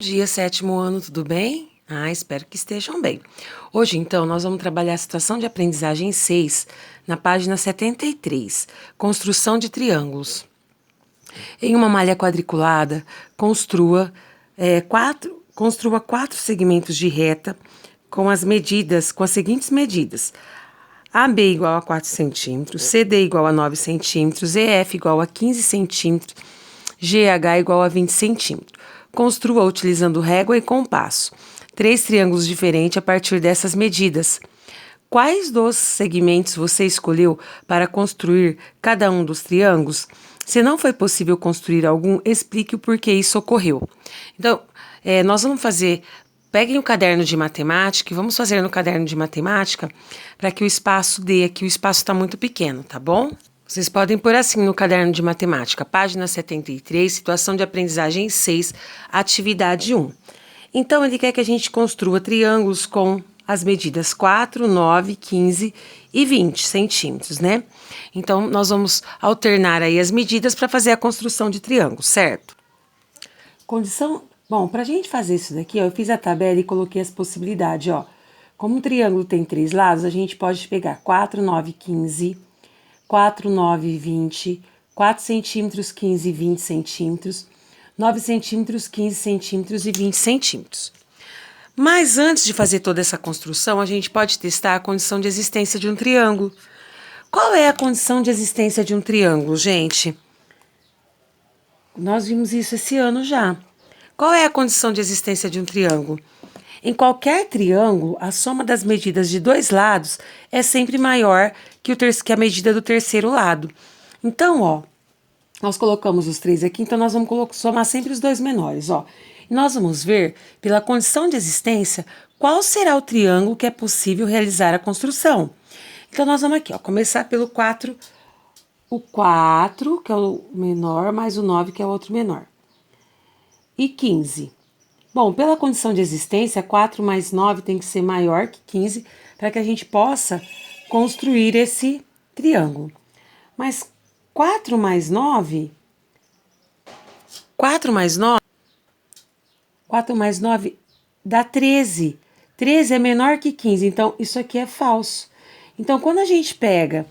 Dia, sétimo ano, tudo bem? Espero que estejam bem. Hoje, então, nós vamos trabalhar a situação de aprendizagem 6, na página 73, construção de triângulos. Em uma malha quadriculada, construa quatro segmentos de reta com as seguintes medidas. AB igual a 4 centímetros, CD igual a 9 centímetros, EF igual a 15 centímetros, GH igual a 20 centímetros. Construa utilizando régua e compasso. 3 triângulos diferentes a partir dessas medidas. Quais dos segmentos você escolheu para construir cada um dos triângulos? Se não foi possível construir algum, explique o porquê isso ocorreu. Então, nós vamos fazer... Peguem o caderno de matemática e vamos fazer no caderno de matemática para que o espaço dê aqui, o espaço está muito pequeno, tá bom? Vocês podem pôr assim no caderno de matemática, página 73, situação de aprendizagem 6, atividade 1. Então, ele quer que a gente construa triângulos com as medidas 4, 9, 15 e 20 centímetros, né? Então, nós vamos alternar aí as medidas para fazer a construção de triângulo, certo? Bom, para a gente fazer isso daqui, ó, eu fiz a tabela e coloquei as possibilidades, ó. Como um triângulo tem 3 lados, a gente pode pegar 4, 9, 15, 4, 9, 20, 4 centímetros, 15 e 20 centímetros, 9 centímetros, 15 centímetros e 20 centímetros. Mas antes de fazer toda essa construção, a gente pode testar a condição de existência de um triângulo. Qual é a condição de existência de um triângulo, gente? Nós vimos isso esse ano já. Qual é a condição de existência de um triângulo? Em qualquer triângulo, a soma das medidas de dois lados é sempre maior que a medida do terceiro lado. Então, ó, nós colocamos os 3 aqui, então nós vamos somar sempre os dois menores, ó. E nós vamos ver, pela condição de existência, qual será o triângulo que é possível realizar a construção. Então, nós vamos aqui, ó, começar pelo 4, o 4, que é o menor, mais o 9, que é o outro menor. E 15. Bom, pela condição de existência, 4 mais 9 tem que ser maior que 15 para que a gente possa construir esse triângulo. Mas 4 mais 9 dá 13. 13 é menor que 15, então isso aqui é falso. Então, quando a gente pega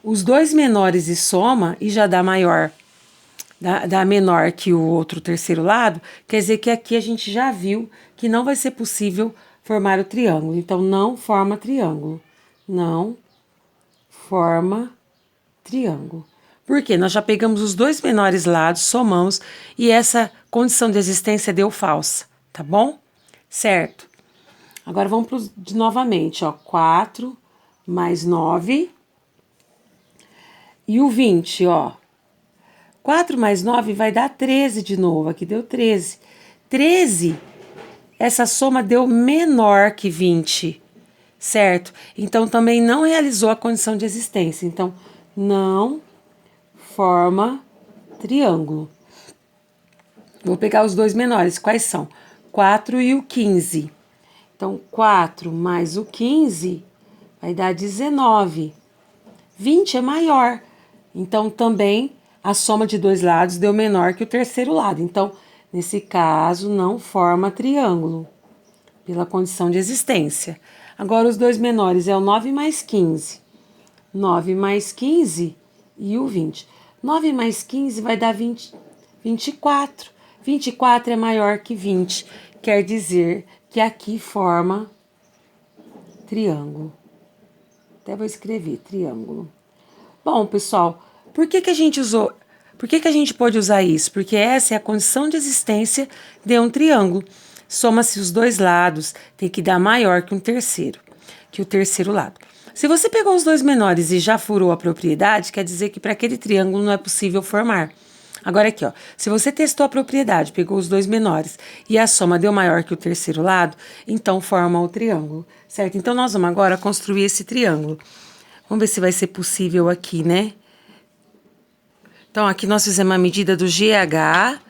os dois menores e soma e já dá maior, dá menor que o outro terceiro lado, quer dizer que aqui a gente já viu que não vai ser possível formar o triângulo. Então, não forma triângulo. Não forma triângulo. Por quê? Nós já pegamos os dois menores lados, somamos, e essa condição de existência deu falsa, tá bom? Certo. Agora vamos novamente, ó, 4 mais 9 e o 20, ó. 4 mais 9 vai dar 13 de novo, aqui deu 13. 13, essa soma deu menor que 20, certo? Então, também não realizou a condição de existência. Então, não forma triângulo. Vou pegar os dois menores, quais são? 4 e o 15. Então, 4 mais o 15 vai dar 19. 20 é maior. Então, também a soma de dois lados deu menor que o terceiro lado. Então, nesse caso, não forma triângulo, pela condição de existência. Agora, os dois menores é o 9 mais 15. 9 mais 15 e o 20. 9 mais 15 vai dar 24. 24 é maior que 20. Quer dizer que aqui forma triângulo. Até vou escrever triângulo. Bom, pessoal, por que a gente pôde usar isso? Porque essa é a condição de existência de um triângulo. Soma-se os dois lados, tem que dar maior que o terceiro lado. Se você pegou os dois menores e já furou a propriedade, quer dizer que para aquele triângulo não é possível formar. Agora aqui, ó, se você testou a propriedade, pegou os dois menores e a soma deu maior que o terceiro lado, então forma o triângulo, certo? Então, nós vamos agora construir esse triângulo. Vamos ver se vai ser possível aqui, né? Então, aqui nós fizemos a medida do GH,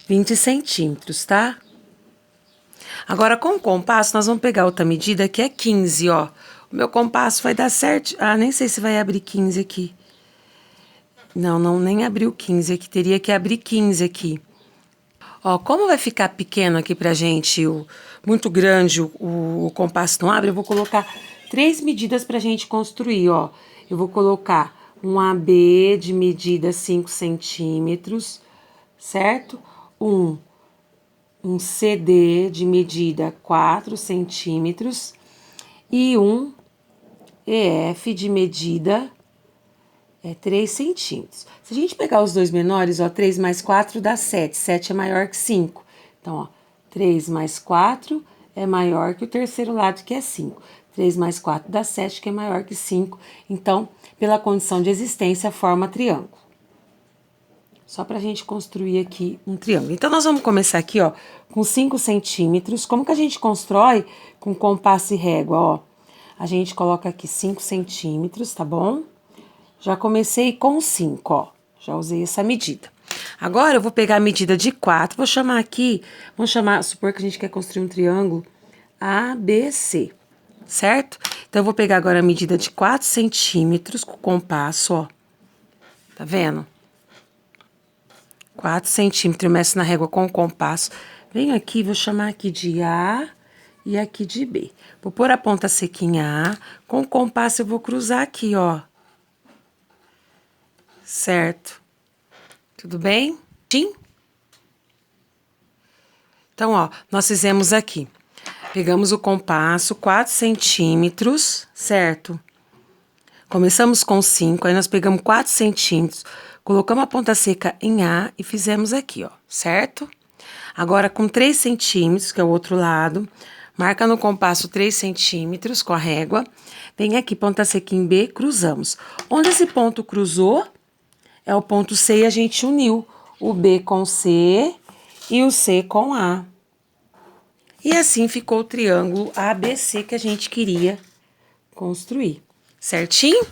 20 centímetros, tá? Agora, com o compasso, nós vamos pegar outra medida que é 15, ó. O meu compasso vai dar certo. Nem sei se vai abrir 15 aqui. Não, nem abriu 15 aqui. Teria que abrir 15 aqui. Ó, como vai ficar pequeno aqui pra gente, muito grande, o compasso não abre, eu vou colocar 3 medidas pra gente construir, ó. Eu vou colocar um AB de medida 5 centímetros, certo? Um CD de medida 4 centímetros e um EF de medida 3 centímetros. Se a gente pegar os dois menores, ó, 3 mais 4 dá 7. 7 é maior que 5. Então, ó, 3 mais 4 é maior que o terceiro lado, que é 5. 3 mais 4 dá 7, que é maior que 5. Então, pela condição de existência, forma triângulo. Só pra gente construir aqui um triângulo. Então, nós vamos começar aqui, ó, com 5 centímetros. Como que a gente constrói com compasso e régua, ó? A gente coloca aqui 5 centímetros, tá bom? Já comecei com 5, ó. Já usei essa medida. Agora, eu vou pegar a medida de 4, vou chamar aqui, supor que a gente quer construir um triângulo ABC, certo? Então, eu vou pegar agora a medida de 4 centímetros com o compasso, ó. Tá vendo? 4 centímetros, eu meço na régua com o compasso. Venho aqui, vou chamar aqui de A e aqui de B. Vou pôr a ponta seca em A, com o compasso eu vou cruzar aqui, ó. Certo? Tudo bem? Sim? Então, ó, nós fizemos aqui. Pegamos o compasso, 4 centímetros, certo? Começamos com 5, aí nós pegamos 4 centímetros, colocamos a ponta seca em A e fizemos aqui, ó, certo? Agora, com 3 centímetros, que é o outro lado, marca no compasso 3 centímetros com a régua, vem aqui, ponta seca em B, cruzamos. Onde esse ponto cruzou, é o ponto C e a gente uniu o B com C e o C com A. E assim ficou o triângulo ABC que a gente queria construir. Certinho?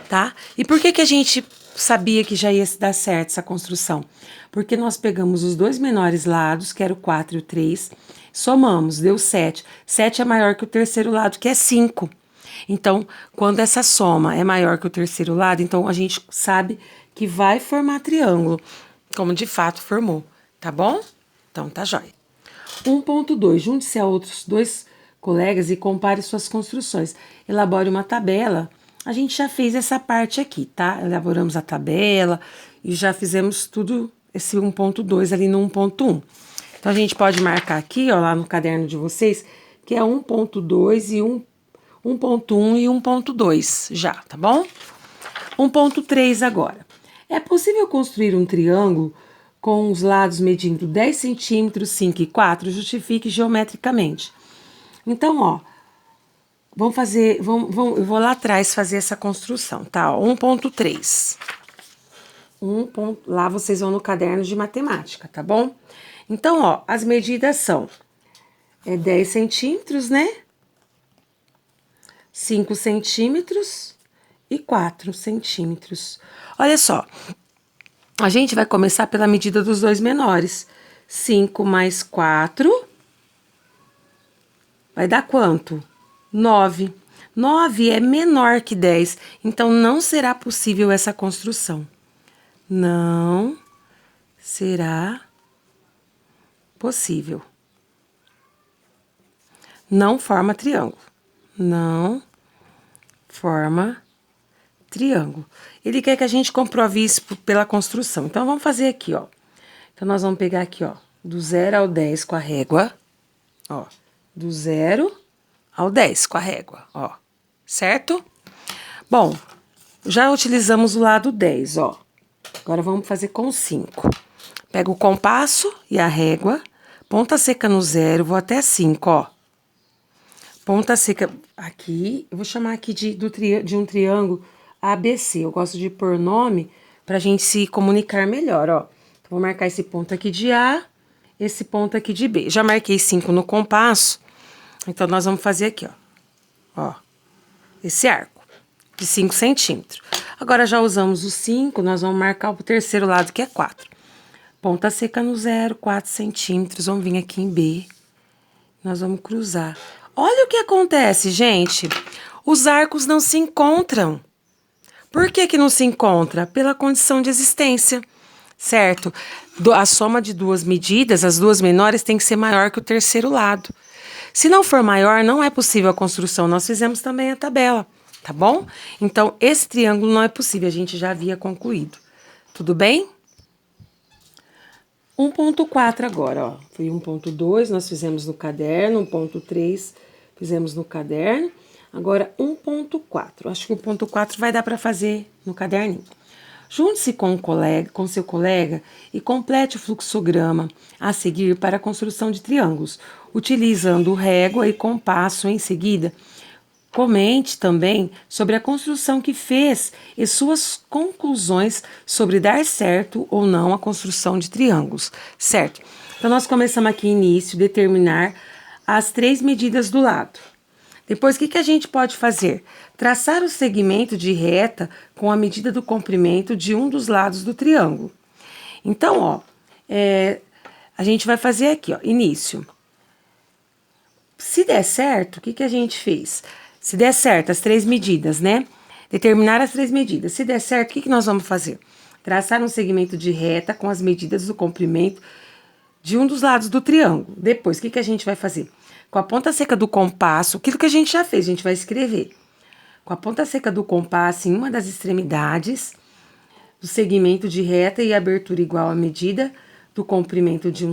Tá? E por que a gente sabia que já ia dar certo essa construção? Porque nós pegamos os dois menores lados, que era o 4 e o 3, somamos, deu 7. 7 é maior que o terceiro lado, que é 5. Então, quando essa soma é maior que o terceiro lado, então a gente sabe que vai formar triângulo, como de fato formou, tá bom? Então, tá jóia. 1.2. Junte-se a outros dois colegas e compare suas construções. Elabore uma tabela. A gente já fez essa parte aqui, tá? Elaboramos a tabela e já fizemos tudo esse 1.2 ali no 1.1. Então, a gente pode marcar aqui, ó, lá no caderno de vocês, que é 1.2 e 1.1 e 1.2 já, tá bom? 1.3 agora. É possível construir um triângulo com os lados medindo 10 centímetros, 5 e 4? Justifique geometricamente. Então, ó, vamos fazer, eu vou lá atrás fazer essa construção, tá? 1.3. Lá vocês vão no caderno de matemática, tá bom? Então, ó, as medidas são 10 centímetros, né? 5 centímetros e 4 centímetros. Olha só, a gente vai começar pela medida dos dois menores. 5 mais 4 vai dar quanto? 9. 9 é menor que 10, então não será possível essa construção. Não será possível. Não forma triângulo. Não forma triângulo. Ele quer que a gente comprove isso pela construção. Então, vamos fazer aqui, ó. Então, nós vamos pegar aqui, ó, do 0 ao 10 com a régua, ó. Do 0 ao 10 com a régua, ó. Certo? Bom, já utilizamos o lado 10, ó. Agora, vamos fazer com 5. Pego o compasso e a régua, ponta seca no 0, vou até 5, ó. Ponta seca aqui, eu vou chamar aqui de um triângulo ABC. Eu gosto de pôr nome pra gente se comunicar melhor, ó. Então, vou marcar esse ponto aqui de A, esse ponto aqui de B. Já marquei 5 no compasso, então nós vamos fazer aqui, ó. Ó, esse arco de 5 centímetros. Agora, já usamos os 5, nós vamos marcar o terceiro lado, que é 4. Ponta seca no 0, 4 centímetros, vamos vir aqui em B. Nós vamos cruzar. Olha o que acontece, gente. Os arcos não se encontram. Por que não se encontra? Pela condição de existência. certo? A soma de duas medidas, as duas menores, tem que ser maior que o terceiro lado. Se não for maior, não é possível a construção. Nós fizemos também a tabela, tá bom? Então, esse triângulo não é possível, a gente já havia concluído. Tudo bem? 1.4 agora, ó. Foi 1.2, nós fizemos no caderno, 1.3 fizemos no caderno. Agora, 1.4. Acho que o 1.4 vai dar para fazer no caderninho. Junte-se com seu colega e complete o fluxograma a seguir para a construção de triângulos, utilizando régua e compasso em seguida. Comente também sobre a construção que fez e suas conclusões sobre dar certo ou não a construção de triângulos, certo? Então, nós começamos aqui início, determinar as 3 medidas do lado. Depois, o que a gente pode fazer? Traçar o segmento de reta com a medida do comprimento de um dos lados do triângulo. Então, ó, a gente vai fazer aqui, ó, início. Se der certo, o que a gente fez? Se der certo, as 3 medidas, né? Determinar as 3 medidas. Se der certo, o que nós vamos fazer? Traçar um segmento de reta com as medidas do comprimento de um dos lados do triângulo. Depois, o que a gente vai fazer? Com a ponta seca do compasso, aquilo que a gente já fez, a gente vai escrever. Com a ponta seca do compasso em uma das extremidades do segmento de reta e abertura igual à medida do comprimento de um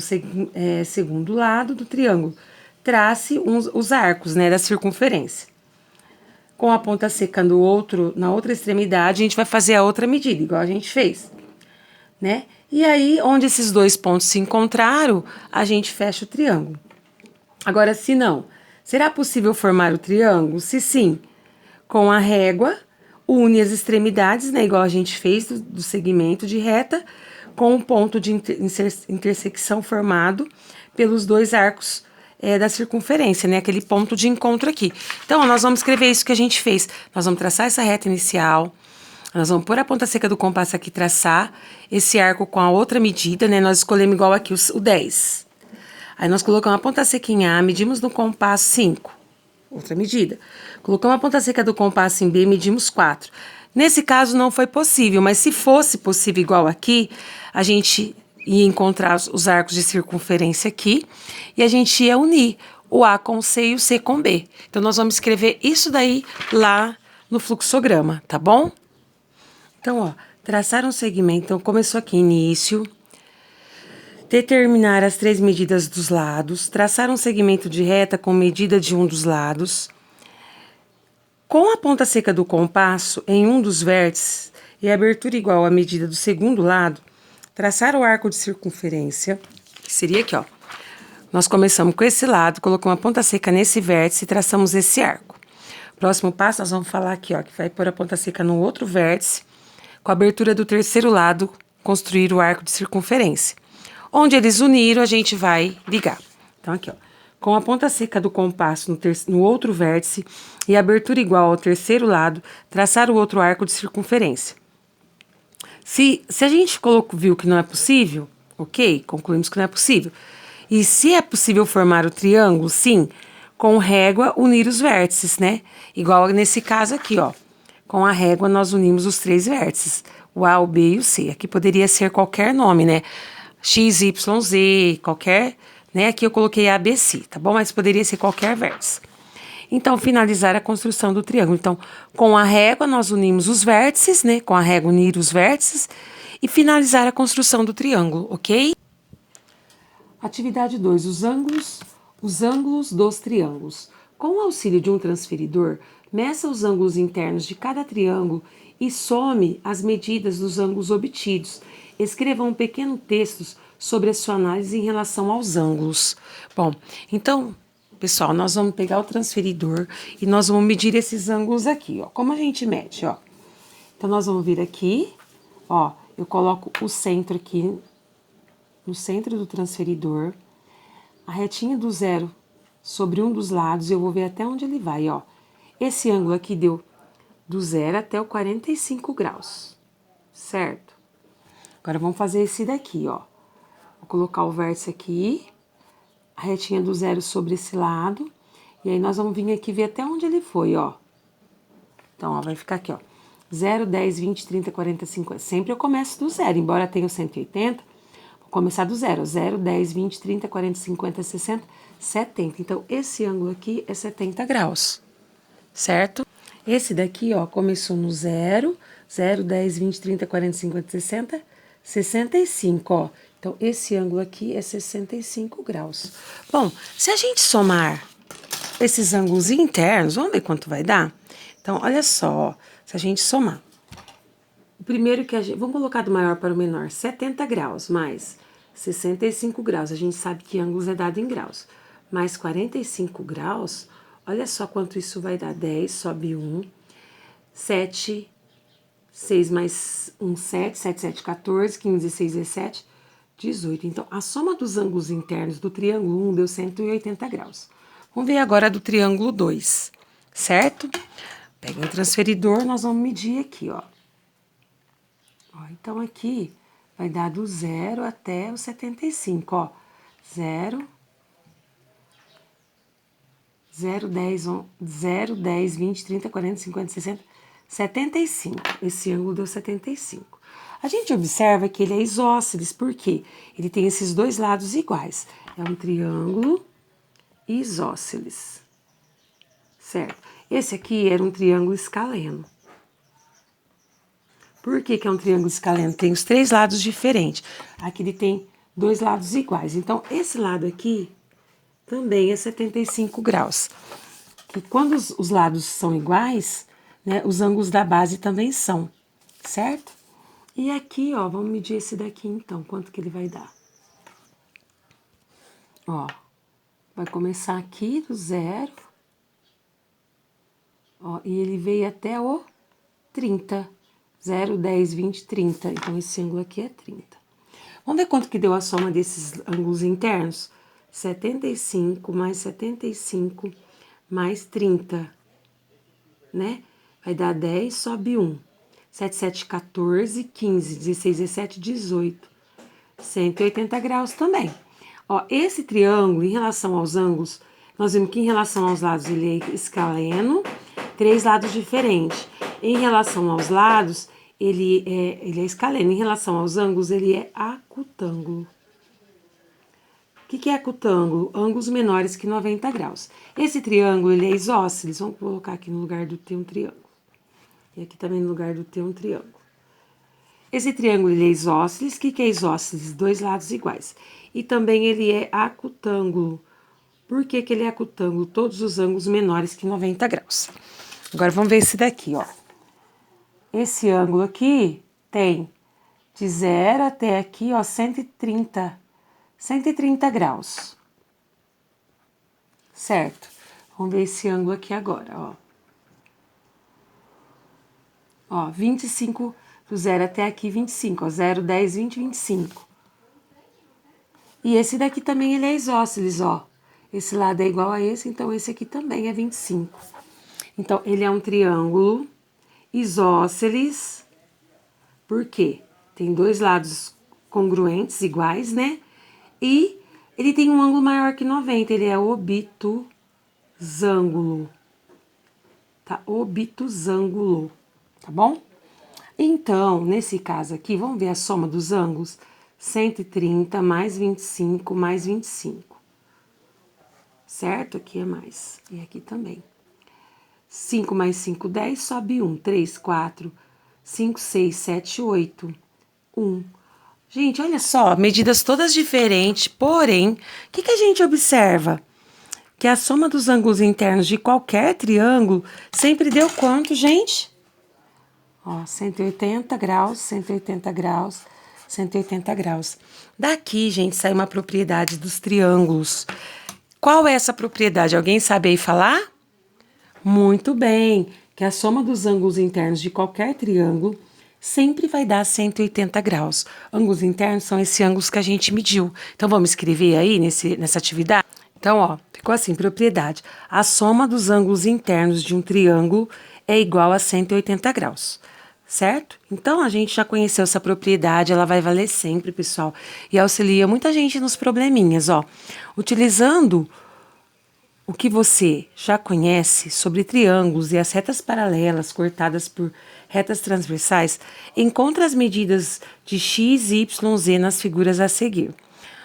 segundo lado do triângulo. Trace os arcos, né, da circunferência. Com a ponta seca na outra extremidade, a gente vai fazer a outra medida, igual a gente fez, né? E aí, onde esses 2 pontos se encontraram, a gente fecha o triângulo. Agora, se não, será possível formar o triângulo? Se sim, com a régua, une as extremidades, né, igual a gente fez do segmento de reta, com um ponto de intersecção formado pelos 2 arcos da circunferência, né, aquele ponto de encontro aqui. Então, ó, nós vamos escrever isso que a gente fez. Nós vamos traçar essa reta inicial, nós vamos pôr a ponta seca do compasso aqui, traçar esse arco com a outra medida, né, nós escolhemos igual aqui o 10. Aí nós colocamos a ponta seca em A, medimos no compasso 5, outra medida. Colocamos a ponta seca do compasso em B, medimos 4. Nesse caso não foi possível, mas se fosse possível igual aqui, a gente ia encontrar os arcos de circunferência aqui e a gente ia unir o A com o C e o C com B. Então, nós vamos escrever isso daí lá no fluxograma, tá bom? Então, ó, traçar um segmento, então começou aqui, início, determinar as 3 medidas dos lados, traçar um segmento de reta com medida de um dos lados, com a ponta seca do compasso em um dos vértices e a abertura igual à medida do segundo lado, traçar o arco de circunferência, que seria aqui, ó. Nós começamos com esse lado, colocamos a ponta seca nesse vértice e traçamos esse arco. Próximo passo, nós vamos falar aqui, ó, que vai pôr a ponta seca no outro vértice, com a abertura do terceiro lado, construir o arco de circunferência. Onde eles uniram, a gente vai ligar. Então, aqui, ó. Com a ponta seca do compasso no outro vértice e a abertura igual ao terceiro lado, traçar o outro arco de circunferência. Se a gente viu que não é possível, ok, concluímos que não é possível. E se é possível formar o triângulo, sim, com régua unir os vértices, né? Igual nesse caso aqui, ó. Com a régua nós unimos os 3 vértices, o A, o B e o C. Aqui poderia ser qualquer nome, né? X, Y, Z, qualquer, né? Aqui eu coloquei ABC, tá bom? Mas poderia ser qualquer vértice. Então, finalizar a construção do triângulo. Então, com a régua, nós unimos os vértices, né? Com a régua, unir os vértices e finalizar a construção do triângulo, ok? Atividade 2. Os ângulos dos triângulos. Com o auxílio de um transferidor, meça os ângulos internos de cada triângulo e some as medidas dos ângulos obtidos. Escreva um pequeno texto sobre a sua análise em relação aos ângulos. Bom, então, pessoal, nós vamos pegar o transferidor e nós vamos medir esses ângulos aqui, ó. Como a gente mede, ó? Então, nós vamos vir aqui, ó, eu coloco o centro aqui, no centro do transferidor, a retinha do 0 sobre um dos lados, eu vou ver até onde ele vai, ó. Esse ângulo aqui deu do 0 até o 45 graus, certo? Agora, vamos fazer esse daqui, ó. Vou colocar o vértice aqui, a retinha do 0 sobre esse lado, e aí nós vamos vir aqui ver até onde ele foi, ó. Então, ó, vai ficar aqui, ó. 0, 10, 20, 30, 40, 50. Sempre eu começo do zero, embora tenha o 180, vou começar do zero. 0, 10, 20, 30, 40, 50, 60, 70. Então, esse ângulo aqui é 70 graus, certo? Esse daqui, ó, começou no 0, 0, 10, 20, 30, 40, 50, 60, 65, ó. Então, esse ângulo aqui é 65 graus. Bom, se a gente somar esses ângulos internos, vamos ver quanto vai dar? Então, olha só, ó, se a gente somar. O primeiro que a gente... Vamos colocar do maior para o menor. 70 graus mais 65 graus. A gente sabe que ângulos é dado em graus. Mais 45 graus... Olha só quanto isso vai dar. 10, sobe 1. 7, 6 mais 1, 7. 7, 7, 14. 15, 16, 17, 18. Então, a soma dos ângulos internos do triângulo 1 deu 180 graus. Vamos ver agora do triângulo 2, certo? Pega o transferidor, nós vamos medir aqui, ó. Então, aqui vai dar do 0 até o 75, ó. 0... 0, 10, 0, 10, 20, 30, 40, 50, 60, 75. Esse ângulo deu 75. A gente observa que ele é isósceles, porque ele tem esses dois lados iguais. É um triângulo isósceles, certo? Esse aqui era um triângulo escaleno. Por que que é um triângulo escaleno? Tem os três lados diferentes. Aqui ele tem dois lados iguais. Então, esse lado aqui também é 75 graus. E quando os lados são iguais, né, os ângulos da base também são, certo? E aqui, ó, vamos medir esse daqui então, quanto que ele vai dar. Ó, vai começar aqui do 0, ó, e ele veio até o 30. 0, 10, 20, 30. Então, esse ângulo aqui é 30. Vamos ver quanto que deu a soma desses ângulos internos? 75 mais 75 mais 30, né? Vai dar 10, sobe 1. 7, 7, 14, 15, 16, 17, 18. 180 graus também. Ó, esse triângulo, em relação aos ângulos, nós vimos que em relação aos lados ele é escaleno, três lados diferentes. Em relação aos lados, ele é escaleno. Em relação aos ângulos, ele é acutângulo. O que é acutângulo? Ângulos menores que 90 graus. Esse triângulo, ele é isósceles. Vamos colocar aqui no lugar do T um triângulo. E aqui também no lugar do T um triângulo. Esse triângulo, ele é isósceles. O que é isósceles? Dois lados iguais. E também ele é acutângulo. Por que que ele é acutângulo? Todos os ângulos menores que 90 graus. Agora, vamos ver esse daqui, ó. Esse ângulo aqui tem de 0 até aqui, ó, 130 graus, certo? Vamos ver esse ângulo aqui agora, ó. Ó, 25, do 0 até aqui, 25, ó, 0, 10, 20, 25. E esse daqui também, ele é isósceles, ó. Esse lado é igual a esse, então esse aqui também é 25. Então, ele é um triângulo isósceles, por quê? Tem dois lados congruentes, iguais, né? E ele tem um ângulo maior que 90, ele é obtusângulo, tá? Obtusângulo, tá bom? Então, nesse caso aqui, vamos ver a soma dos ângulos? 130 mais 25 mais 25, certo? Aqui é mais, e aqui também. 5 mais 5, 10, sobe 1, 3, 4, 5, 6, 7, 8, 1. Gente, olha só, medidas todas diferentes, porém, o que a gente observa? Que a soma dos ângulos internos de qualquer triângulo sempre deu quanto, gente? Ó, 180 graus, 180 graus, 180 graus. Daqui, gente, sai uma propriedade dos triângulos. Qual é essa propriedade? Alguém sabe aí falar? Muito bem, que a soma dos ângulos internos de qualquer triângulo sempre vai dar 180 graus. Ângulos internos são esses ângulos que a gente mediu. Então, vamos escrever aí nessa atividade? Então, ó, ficou assim, propriedade. A soma dos ângulos internos de um triângulo é igual a 180 graus, certo? Então, a gente já conheceu essa propriedade, ela vai valer sempre, pessoal. E auxilia muita gente nos probleminhas, ó. Utilizando o que você já conhece sobre triângulos e as retas paralelas cortadas por retas transversais, encontre as medidas de x, y, z nas figuras a seguir.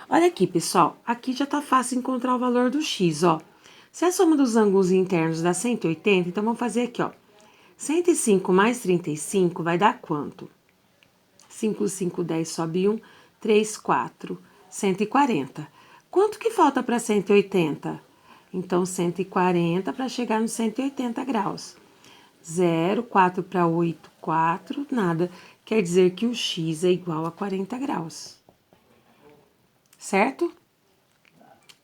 Olha aqui, pessoal, aqui já tá fácil encontrar o valor do x, ó. Se a soma dos ângulos internos dá 180, então vamos fazer aqui, ó. 105 mais 35 vai dar quanto? 5, 5, 10, sobe 1, 3, 4, 140. Quanto que falta para 180? Então, 140 para chegar nos 180 graus. 0, 4 para 8, 4, nada. Quer dizer que o x é igual a 40 graus. Certo?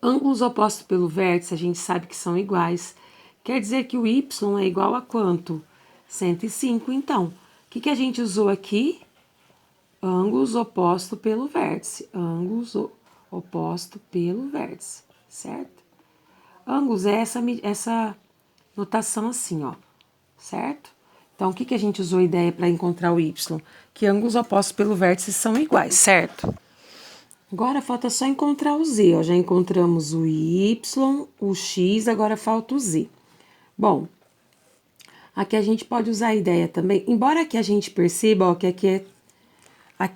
Ângulos opostos pelo vértice, a gente sabe que são iguais. Quer dizer que o y é igual a quanto? 105. Então, o que a gente usou aqui? Ângulos opostos pelo vértice. Ângulos opostos pelo vértice, certo? Ângulos é essa notação assim, ó, certo? Então, o que a gente usou a ideia para encontrar o y? Que ângulos opostos pelo vértice são iguais, certo? Agora falta só encontrar o z, ó. Já encontramos o y, o x, agora falta o z. Bom, aqui a gente pode usar a ideia também, embora aqui a gente perceba, ó, que aqui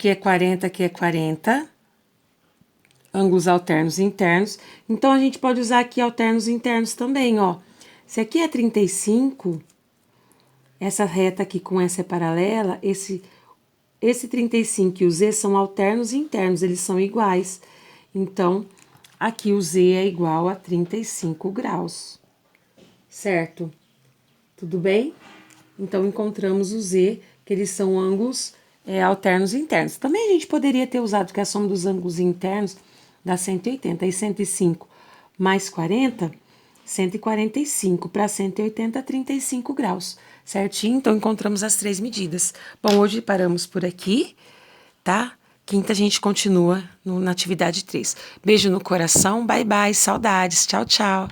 é 40, aqui é 40, ângulos alternos e internos. Então, a gente pode usar aqui alternos e internos também, ó. Se aqui é 35, essa reta aqui com essa é paralela, esse 35 e o z são alternos e internos, eles são iguais. Então, aqui o z é igual a 35 graus, certo? Tudo bem? Então, encontramos o z, que eles são ângulos alternos e internos. Também a gente poderia ter usado que a soma dos ângulos internos dá 180, e 105 mais 40, 145, para 180, 35 graus, certinho? Então, encontramos as 3 medidas. Bom, hoje paramos por aqui, tá? Quinta a gente continua na atividade 3. Beijo no coração, bye bye, saudades, tchau, tchau.